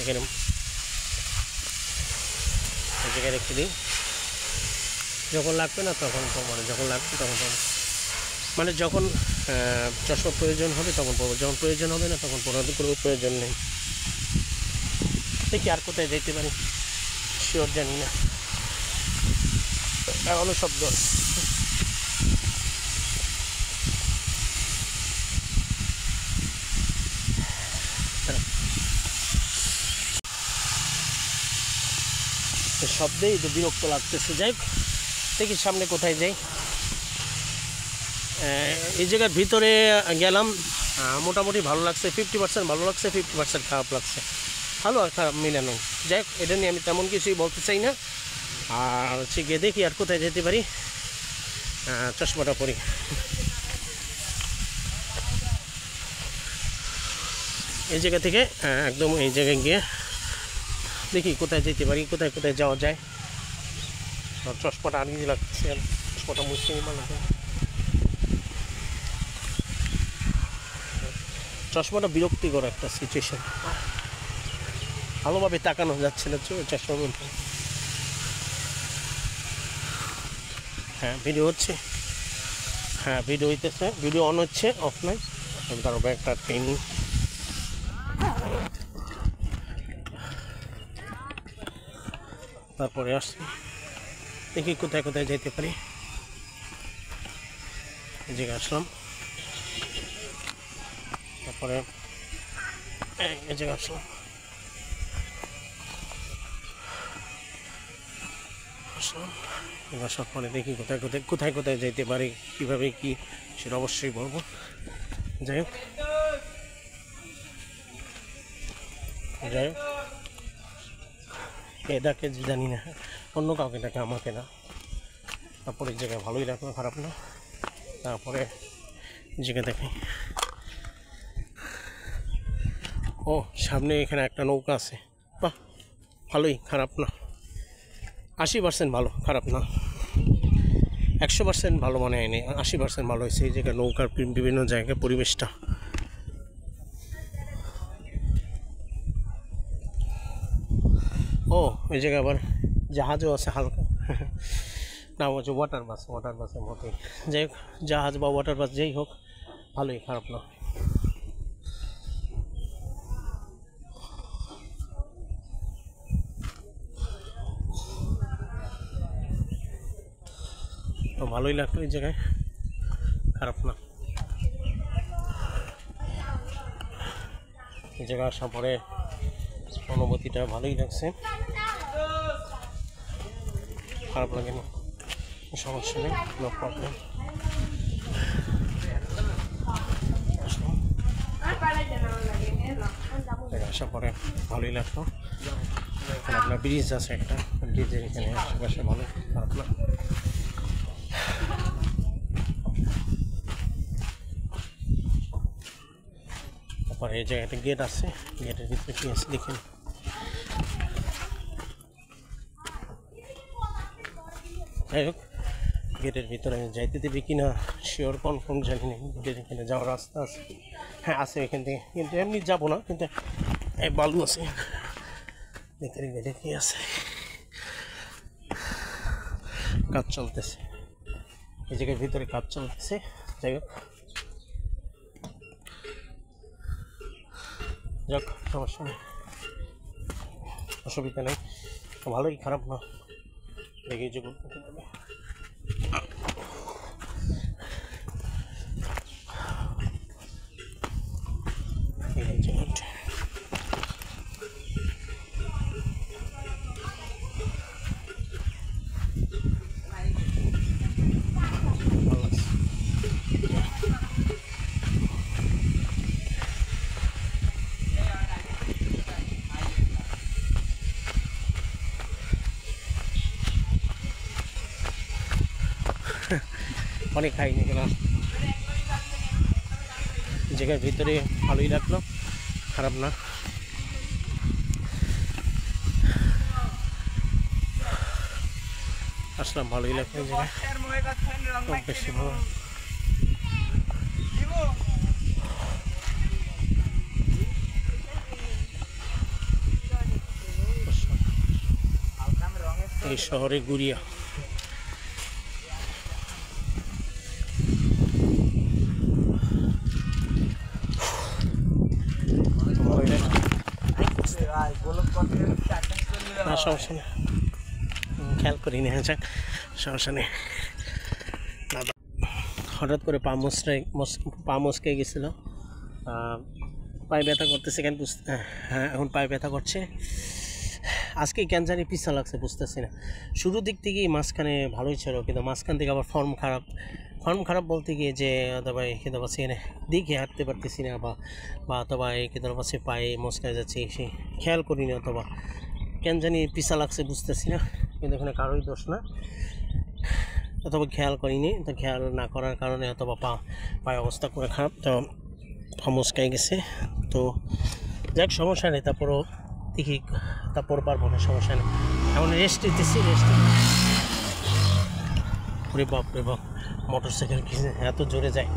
এখানে জায়গায় রেখে দিই, যখন লাগবে না তখন, মানে যখন লাগবে তখন, মানে যখন চশমা প্রয়োজন হবে তখন পড়বো, যখন প্রয়োজন হবে না তখন পড়াতে কোনো প্রয়োজন নেই। দেখি আর কোথায় যেতে পারি, শিওর জানি না, এখনো শব্দ। শব্দেই তো বিরক্ত লাগতেছে। যাই হোক, দেখি সামনে কোথায় যাই। এই জায়গার ভিতরে গেলাম, মোটামুটি ভালো লাগছে, 50% ভালো লাগছে, 50% খারাপ লাগছে, ভালো আর খারাপ মিলানো। যাই হোক, এটা নিয়ে আমি তেমন কিছুই বলতে চাই না। আর হচ্ছে গিয়ে দেখি আর কোথায় যেতে পারি, চশমাটা পরি। এই জায়গা থেকে একদম এই জায়গায় গিয়ে দেখি কোথায় যেতে পারি, কোথায় যাওয়া যায়। চশমাটা আনিয়ে লাগছে, চশমাটা মুসলিম চশমাটা বিরক্তিকর একটা সিচুয়েশন, ভালোভাবে তাকানো যাচ্ছে না চশমা বলতে। হ্যাঁ ভিডিও হচ্ছে, হ্যাঁ ভিডিও হইতেছে, ভিডিও অন হচ্ছে, অফ নাই। তার একটা ট্রেনিং তারপরে আসছি, দেখি কোথায় কোথায় যেতে পারি। এই জায়গায় আসলাম, তারপরে এই জায়গায় আসলাম, আসার পরে দেখি কোথায় কোথায় কোথায় কোথায় যেতে পারি, কীভাবে কি সেটা অবশ্যই বলবো। যাই হোক যাই হোক, এটাকে জানি না, অন্য কাউকে ডাকে, আমাকে না। তারপরে এই জায়গায় ভালোই রাখলো, খারাপ না। তারপরে জায়গায় দেখি, ও সামনে এখানে একটা নৌকা আছে, বাহ ভালোই, খারাপ না। 80% ভালো, খারাপ না। 100% ভালো মনে হয়নি, 80% ভালো হয়েছে। এই জায়গায় নৌকার বিভিন্ন জায়গায় পরিবেশটা, ও এই জায়গায় আবার জাহাজও আছে হালকা, নাম হচ্ছে ওয়াটার বাসের মতোই। যাই হোক, জাহাজ বা ওয়াটার বাস যেই হোক, ভালোই, খারাপ না। তো ভালোই লাগলো এই জায়গায়, খারাপ না। এই জায়গায় আসার পরে অনুভূতিটা ভালোই লাগছে, খারাপ লাগেনি, সমস্যা নেই, নো প্রবলেম। আসার পরে ভালোই লাগলো। এখানে আপনার ব্রিজ আছে একটা, ব্রিজের এখানে আশেপাশে ভালো, খারাপ না। তারপরে এই জায়গাটা গেট আছে, গেটের ভিতরে কি আছে দেখেন। যাই হোক, গেটের ভিতরে যাইতে দেবে কি না শিওর কনফার্ম জানি না। গেটের এখানে যাওয়ার রাস্তা আছে, হ্যাঁ আছে এখান থেকে, কিন্তু এমনি যাবো না, কিন্তু এই বালু আছে। দেখতে গেটে কি আছে, কাজ চলতেছে, এই জায়গার ভিতরে কাজ চলতেছে। যাই হোক, যাক সমস্যা নেই, অসুবিধা নেই, ভালোই, খারাপ না। দেখি যে অনেক খাইনি গেলাম, জায়গার ভিতরে ভালোই লাগলো, খারাপ না। আসলাম, ভালোই লাগলো এই জায়গায়, খুব বেশি ভালো। এই শহরে গুড়িয়া, সমস্যা নেই, খেয়াল করি না, যাক সমস্যা নেই। হঠাৎ করে পা মচকে গেছিলো, পায়ে ব্যথা করতেছে, কেন হ্যাঁ এখন পায়ে ব্যথা করছে। আজকে কেন জানি পিছা লাগছে, বুঝতেছি না। শুরুর দিক থেকেই মাঝখানে ভালোই ছিল, কিন্তু মাঝখান থেকে আবার ফর্ম খারাপ বলতে গিয়ে যে অথবা খেতে পাচ্ছি এনে দিকে হাঁটতে পারতেছি না, বা অথবা খেতে পাচ্ছি পায়ে মচকায় যাচ্ছে, সে খেয়াল করিনি, অথবা কেন জানি পিছা লাগছে, বুঝতেছি না। কিন্তু এখানে কারোই দোষ না, অথবা খেয়াল করিনি, তো খেয়াল না করার কারণে অথবা পায়ে অবস্থা করে খারাপ, তো মচকাই গেছে। তো যাক সমস্যা নেই, তারপরও দেখি, তারপর পারবো না, সমস্যা নেই। এখন রেস্ট নিতেছি, রে বাপ মোটর সাইকেল এত জোরে যায়।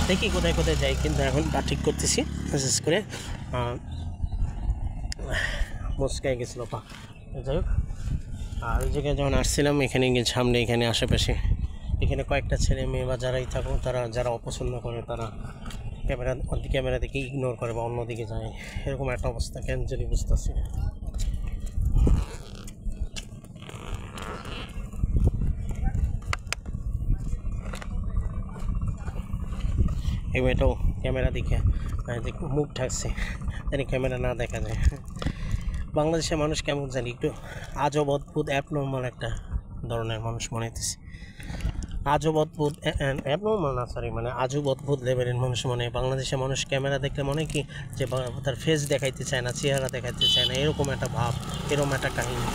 দেখি কোথায় কোথায় যাই, কিন্তু এখন তা ঠিক করতেছি। বিশেষ করে মুস্কাই গেছিলো পা, যাই হোক। আর ওই জায়গায় যখন আসছিলাম এখানে গিয়ে সামনে এখানে আশেপাশে এখানে কয়েকটা ছেলে মেয়ে বা যারাই থাকুক তারা যারা অপছন্দ করে তারা ক্যামেরা দেখে ইগনোর করে বা অন্যদিকে যায়, এরকম একটা অবস্থা কেন যদি বুঝতেছি না। এই মেয়েটাও ক্যামেরা দেখে মুখ ঢাকছে, জানি ক্যামেরা না দেখা যায়। বাংলাদেশের মানুষ কেমন জানি একটু আজব অদ্ভুত অ্যাবনর্মাল একটা ধরনের মানুষ মনে হইতেছে। আজব অদ্ভুত অ্যাবনর্মাল না, সরি, মানে আজব অদ্ভুত লেভেলের মানুষ মনে। বাংলাদেশের মানুষ ক্যামেরা দেখলে মনে কি যে তার ফেস দেখাইতে চায় না, চেহারা দেখাইতে চায় না, এরকম একটা ভাব, এরকম একটা কাহিনী।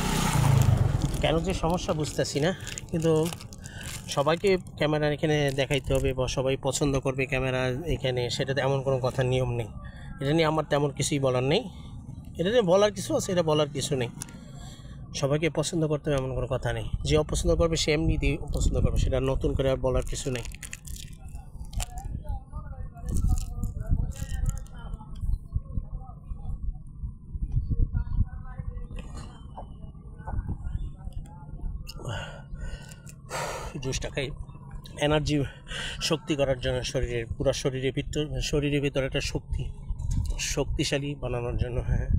কেন যে সমস্যা বুঝতেছি না, কিন্তু সবাইকে ক্যামেরা এখানে দেখাইতে হবে বা সবাই পছন্দ করবে ক্যামেরা এখানে, সেটাতে এমন কোনো কথার নিয়ম নেই। এটা নিয়ে আমার তেমন কিছুই বলার নেই। এটা নিয়ে বলার কিছু আছে, এটা বলার কিছু নেই। সবাইকে পছন্দ করতে হবে এমন কোনো কথা নেই। যে অপছন্দ করবে সে এমনিতেই পছন্দ করবে, সেটা নতুন করে আর বলার কিছু নেই। জুসটা খাই এনার্জি শক্তি করার জন্য, পুরো শরীরের ভিতরে একটা শক্তিশালী বানানোর জন্য। হ্যাঁ,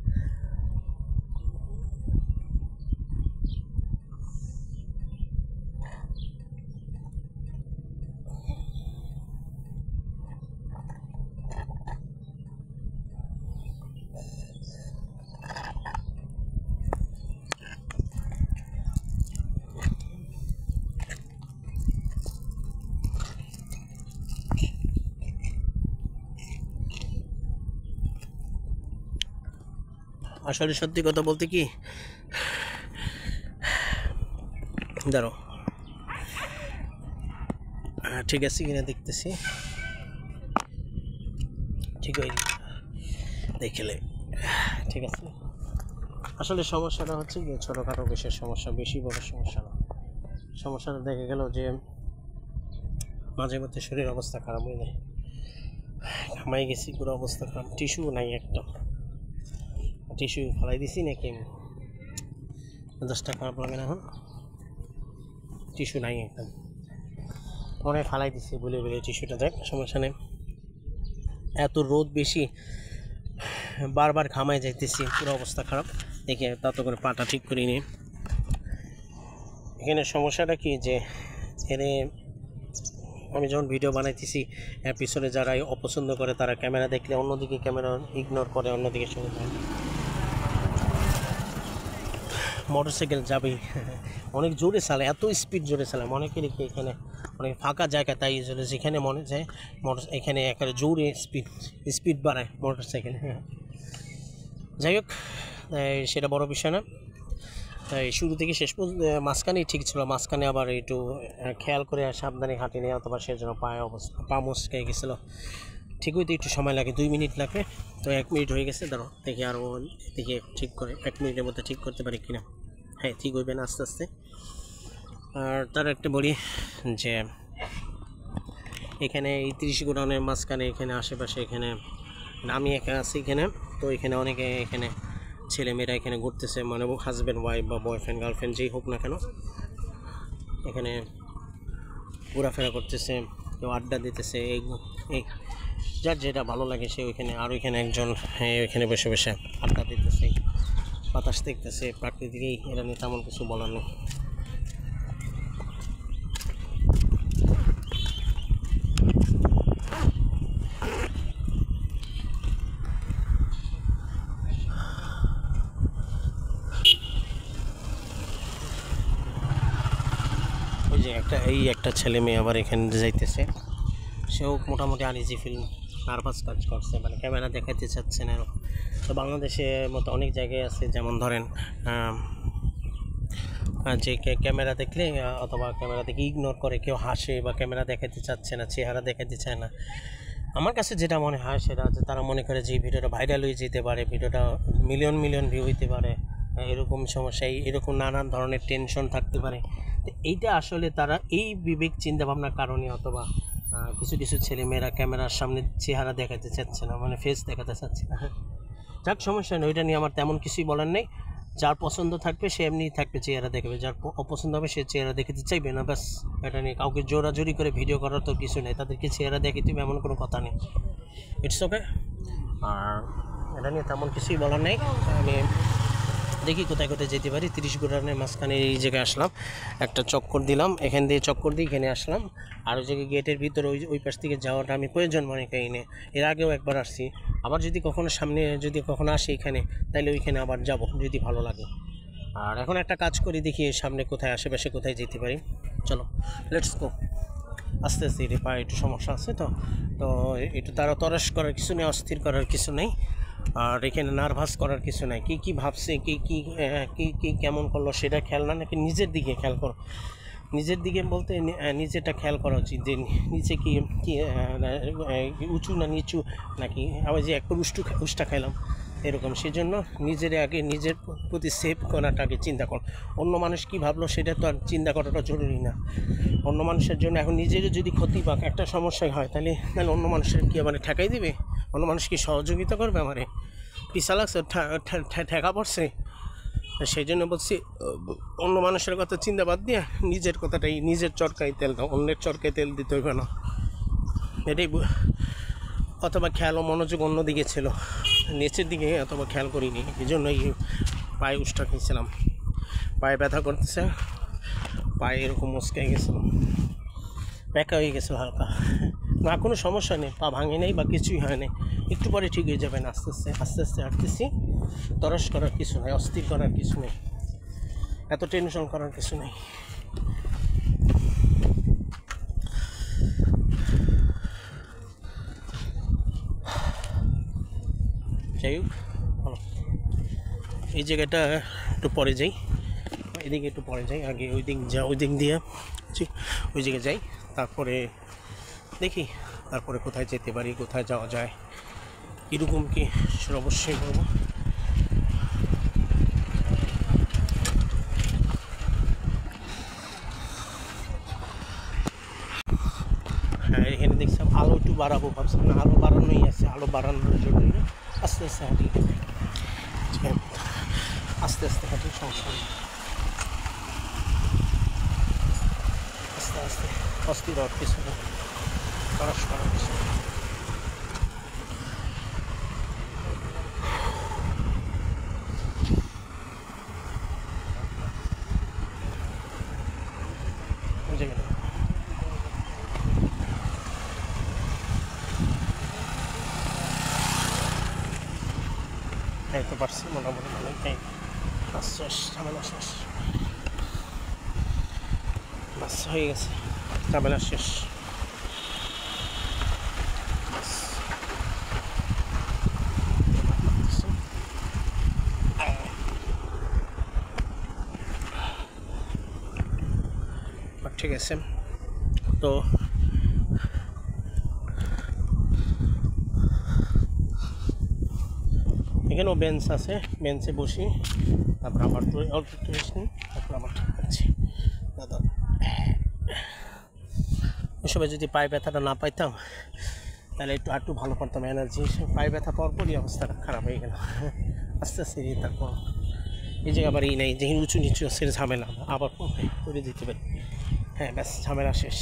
আসলে সত্যি কথা বলতে কি, দাঁড়ো, ঠিক আছে কিনা দেখতেছি, ঠিক হয়ে দেখলে ঠিক আছে। আসলে সমস্যাটা হচ্ছে কি ছোটোখাটো বিশেষ সমস্যা, বেশি বড় সমস্যা না। সমস্যাটা দেখা গেল যে মাঝে মধ্যে শরীর অবস্থা খারাপ হয়ে যায়, ঘামাই গেছি, পুরো অবস্থা খারাপ, টিস্যু নাই একটা, টিস্যু ফেলাই দিছি নাকি 10টা খারাপ লাগে না, এখন টিস্যু নাই একদম, পরে ফালাই দিছি বলে টিস্যুটা। দেখ সমস্যা নেই, এত রোদ বেশি, বারবার ঘামায় যাইতেছি, পুরো অবস্থা খারাপ। দেখে তত করে পাটা ঠিক করি নি। এখানে সমস্যাটা কি যে এখানে আমি যখন ভিডিও বানাইতেছি এর পিছনে যারা অপছন্দ করে তারা ক্যামেরা দেখলে অন্যদিকে ক্যামেরা ইগনোর করে, অন্যদিকে চলে যায়। মোটরসাইকেল যাবেই, অনেক জোরে চালায়, এত স্পিড জোরে চালায়, অনেকে দেখি এখানে অনেক ফাঁকা জায়গা, তাই জন্য যেখানে মনে যায় এখানে একেবারে জোরে স্পিড বাড়ায় মোটরসাইকেল। হ্যাঁ, যাই হোক, সেটা বড় বিষয় না। তাই শুরু থেকে শেষ পর্যন্ত মাঝখানেই ঠিক ছিল, মাঝখানে আবার একটু খেয়াল করে সাবধানে হাঁটিনি, অথবা সেজন্য পা মুচকে গেছিলো। ঠিক হইতে একটু সময় লাগে, 2 মিনিট লাগে, তো 1 মিনিট হয়ে গেছে। ধরো দেখি আরও দেখি ঠিক করে 1 মিনিটের মধ্যে ঠিক করতে পারি কিনা। হ্যাঁ, ঠিক হইবে না আস্তে আস্তে। আর তার একটা বলি যে এখানে এই 30 গোডাউনের মাঝখানে এখানে আশেপাশে এখানে আমি একা আছি এখানে, তো এখানে অনেকে এখানে ছেলেমেয়েরা এখানে ঘুরতেছে, মানে হাজব্যান্ড ওয়াইফ বা বয়ফ্রেন্ড গার্লফ্রেন্ড যেই হোক না কেন, এখানে ঘোরাফেরা করতেছে, কেউ আড্ডা দিতেছে, এই যার যেটা ভালো লাগে সে ওইখানে। আর ওইখানে একজন ওইখানে বসে বসে আড্ডা দিতেছে, বাতাস দেখতেছে, প্রাকৃতিক, এটা নিয়ে তেমন কিছু বলার নেই। ওই যে একটা ছেলে মেয়ে আবার এখানে যাইতেছে, সেও মোটামুটি আনইজি ফিল, নার্ভাস কাজ করছে, মানে ক্যামেরা দেখাতে চাচ্ছে না। তো বাংলাদেশের মতো অনেক জায়গায় আছে, যেমন ধরেন যে ক্যামেরা দেখলে অথবা ক্যামেরা দেখে ইগনোর করে, কেউ হাসে বা ক্যামেরা দেখাতে চাচ্ছে না, চেহারা দেখাতে চায় না। আমার কাছে যেটা মনে হয় সেটা হচ্ছে তারা মনে করে যে এই ভিডিওটা ভাইরাল হয়ে যেতে পারে, ভিডিওটা মিলিয়ন ভিউ হইতে পারে, এরকম সমস্যা, এরকম নানান ধরনের টেনশন থাকতে পারে। তো এইটা আসলে তারা এই বিবেক চিন্তাভাবনার কারণে অথবা কিছু কিছু ছেলেমেয়েরা ক্যামেরার সামনে চেহারা দেখাতে চাচ্ছে না, মানে ফেস দেখাতে চাচ্ছে না। যাক, সমস্যা নেই, ওইটা নিয়ে আমার তেমন কিছুই বলার নেই। যার পছন্দ থাকবে সে এমনিই থাকবে, চেহারা দেখবে, যার অপছন্দ হবে সে চেহারা দেখাতে চাইবে না, ব্যাস। এটা নিয়ে কাউকে জোরাজোরি করে ভিডিও করার তো কিছু নেই, তাদেরকে চেহারা দেখাতে হবে এমন কোনো কথা নেই। It's okay. আর এটা নিয়ে তেমন কিছুই বলার নেই। আমি দেখি কোথায় কোথায় যেতে পারি। 30 ঘোরানের মাঝখানে এই জায়গায় আসলাম, একটা চক্কর দিলাম, এখান দিয়ে চক্কর দিয়ে এখানে আসলাম। আর ওই জায়গায় গেটের ভিতরে ওই পাশ থেকে যাওয়াটা আমি প্রয়োজন মনে করি না। এর আগেও একবার আসছি, আবার যদি কখনো সামনে যদি কখনো আসি এখানে, তাহলে ওইখানে আবার যাব যদি ভালো লাগে। আর এখন একটা কাজ করি, দেখি সামনে কোথায় আশেপাশে কোথায় যেতে পারি। চলো, লেটস গো। আস্তে আস্তে এটি পায়ে একটু সমস্যা আছে, তো একটু তারা তরাস করার কিছু নেই, অস্থির করার কিছু নেই, আর এখানে নার্ভাস করার কিছু নাই। কী ভাবছে, কি কেমন করলো সেটা খেয়াল না, নাকি নিজের দিকে খেয়াল করো। নিজের দিকে বলতে নিজেটা খেয়াল করা উচিত, যে নিচে কি উঁচু না নিচু, নাকি আবার যে একবার উষ্টা খাইলাম এরকম। সেজন্য নিজের আগে নিজের প্রতি সেভ করাটা আগে চিন্তা কর। অন্য মানুষ কী ভাবলো সেটা তো আর চিন্তা করাটা জরুরি না। অন্য মানুষের জন্য এখন নিজেরও যদি ক্ষতি পাক, একটা সমস্যা হয়, তাহলে অন্য মানুষের কি আমার ঠেকাই দিবে? অন্য মানুষ কি সহযোগিতা করবে? আমারে পিছা লাগছে, ঠেকা পড়ছে। সেই জন্য বলছি, অন্য মানুষের কথা চিন্তা বাদ দিয়ে নিজের কথাটাই, নিজের চরকায় তেল দাও, অন্যের চরকায় তেল দিতে হইবে না, এটাই। অথবা খেয়াল ও মনোযোগ অন্যদিকে ছিল, নিচের দিকে অথবা খেয়াল করিনি, এই জন্যই পায়ে উষ্টা খেয়েছিলাম। পায়ে ব্যথা করতেছে, পায়ে এরকম মুচকে গেছিলাম, ব্যাকা হয়ে গেছে হালকা। না, কোনো সমস্যা নেই, পা ভাঙে নেই বা কিছুই হয় নাই, একটু পরে ঠিক হয়ে যাবেন। আস্তে আস্তে হাঁটতেছি, তরস করার কিছু নেই, অস্থির করার কিছু নেই, এত টেনশন করার কিছু নেই। যাই হোক, এই জায়গাটা একটু পরে যাই, এদিকে একটু পরে যাই, আগে ওই দিক দিয়ে ওই জায়গায় যাই, তারপরে দেখি তারপরে কোথায় যেতে পারি, কোথায় যাওয়া যায়, কীরকম কি সেটা অবশ্যই করবো। হ্যাঁ, এখানে দেখছিলাম আলো একটু বাড়াবো, ভাবছিলাম না, আলো বাড়ানোই আছে, আলো বাড়ানোর জন্য আস্তে আস্তে হাঁটি, আস্তে আস্তে হাঁটি, সমস্যা নেই, আস্তে আস্তে, অস্থির হওয়ার কিছু নেই, খরচ করার কিছু নেই। এই তো পারছি মোটামুটি, মানে কাজ শেষ, ঝামেলা শেষ, বাস হয়ে গেছে, ঝামেলা শেষ। ঠিক আছে, তো এখানেও বেঞ্চ আছে, বেঞ্চে বসি, তারপর আবার অল্প একটু রেস্ট নিই, তারপর আবার ঠিক করছি। দাদা, এসবে যদি পায়ে ব্যথাটা না পাইতাম তাহলে একটু ভালো করতাম, এনার্জি। পায়ে ব্যথা পাওয়ার পরই অবস্থাটা খারাপ হয়ে গেল। আস্তে আস্তে তারপর এই জায়গা আবার নেই, যেখানে উঁচু নিচু আছে ঝামেলা, আবার করে দিতে পারি। হ্যাঁ, ব্যাস, ঝামেলা শেষ।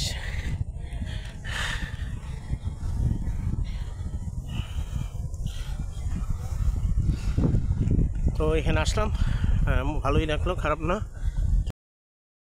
তো এখানে আসলাম, ভালোই লাগলো, খারাপ না।